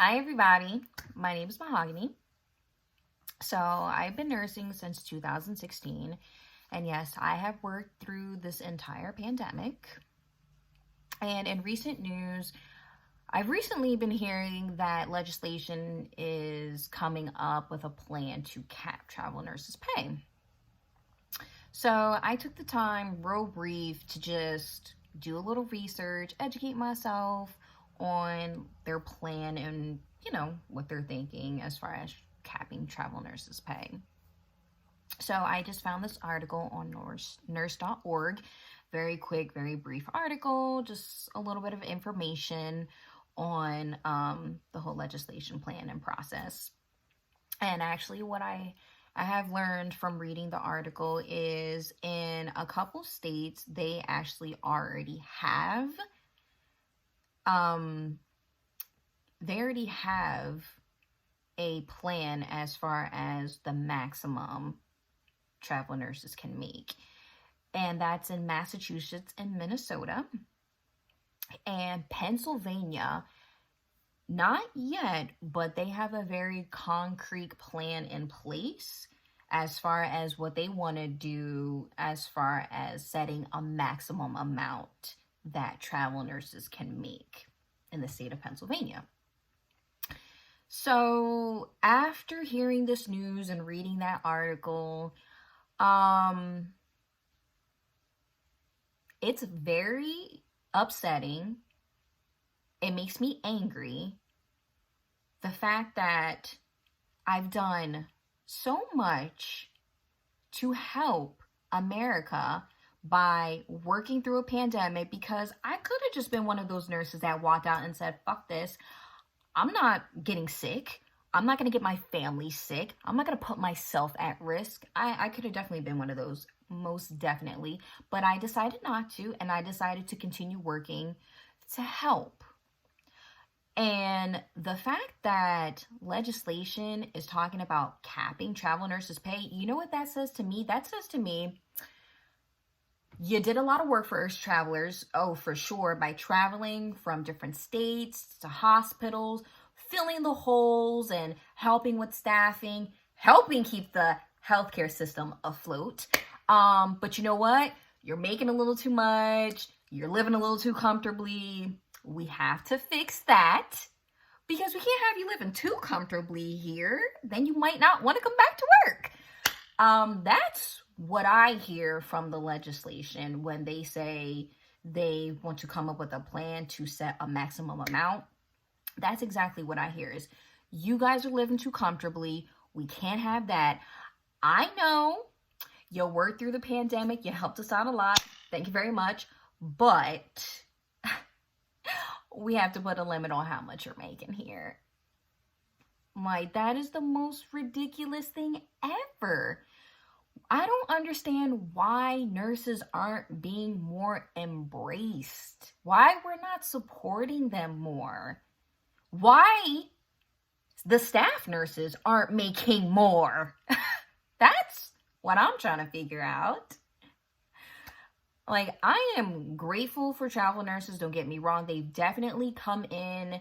Hi, everybody. My name is Mahogany. So, I've been nursing since 2016. And yes, I have worked through this entire pandemic. And in recent news, I've recently been hearing that legislation is coming up with a plan to cap travel nurses' pay. So, I took the time, real brief, to just do a little research, educate myself on their plan and, what they're thinking as far as capping travel nurses' pay. So I just found this article on nurse.org. Very quick, very brief article, just a little bit of information on the whole legislation plan and process. And actually, what I have learned from reading the article is in a couple states, they actually already have a plan as far as the maximum travel nurses can make. And that's in Massachusetts and Minnesota. And Pennsylvania, not yet, but they have a very concrete plan in place as far as what they want to do as far as setting a maximum amount that travel nurses can make in the state of Pennsylvania. So after hearing this news and reading that article, it's very upsetting. It makes me angry. The fact that I've done so much to help America by working through a pandemic, because I could have just been one of those nurses that walked out and said, fuck this. I'm not getting sick. I'm not going to get my family sick. I'm not going to put myself at risk. I could have definitely been one of those, most definitely. But I decided not to, and I decided to continue working to help. And the fact that legislation is talking about capping travel nurses' pay, you know what that says to me? That says to me, you did a lot of work for us travelers, oh, for sure, by traveling from different states to hospitals, filling the holes and helping with staffing, helping keep the healthcare system afloat. But you know what? You're making a little too much. You're living a little too comfortably. We have to fix that, because we can't have you living too comfortably here. Then you might not want to come back to work. That's what I hear from the legislation when they say they want to come up with a plan to set a maximum amount. That's exactly what I hear is, you guys are living too comfortably. We can't have that. I know you worked through the pandemic. You helped us out a lot. Thank you very much. But we have to put a limit on how much you're making here. Like, that is the most ridiculous thing ever. I don't understand why nurses aren't being more embraced. Why we're not supporting them more. Why the staff nurses aren't making more. That's what I'm trying to figure out. Like, I am grateful for travel nurses, don't get me wrong. They've definitely come in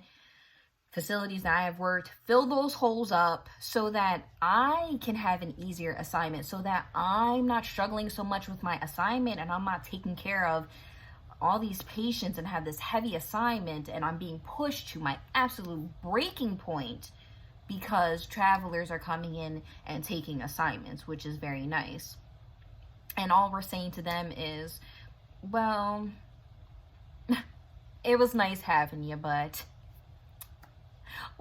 facilities that I have worked, fill those holes up so that I can have an easier assignment, so that I'm not struggling so much with my assignment and I'm not taking care of all these patients and have this heavy assignment and I'm being pushed to my absolute breaking point because travelers are coming in and taking assignments, which is very nice. And all we're saying to them is, well, it was nice having you, but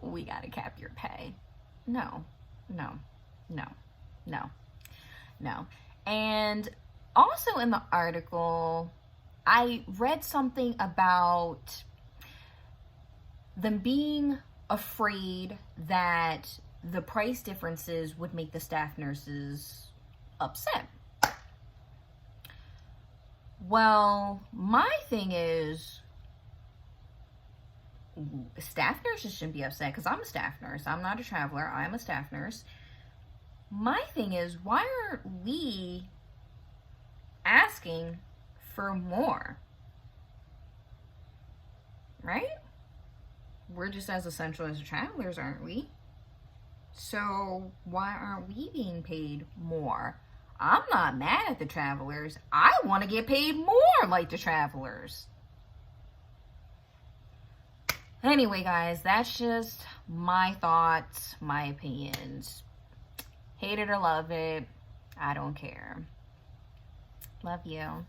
we gotta cap your pay. No. And also in the article, I read something about them being afraid that the price differences would make the staff nurses upset. Well, my thing is, staff nurses shouldn't be upset because I'm a staff nurse. I'm not a traveler. I'm a staff nurse. My thing is, why aren't we asking for more? Right? we're just as essential as the travelers, aren't we? So why aren't we being paid more? I'm not mad at the travelers. I want to get paid more like the travelers. Anyway, guys, that's just my thoughts, my opinions. Hate it or love it, I don't care. Love you.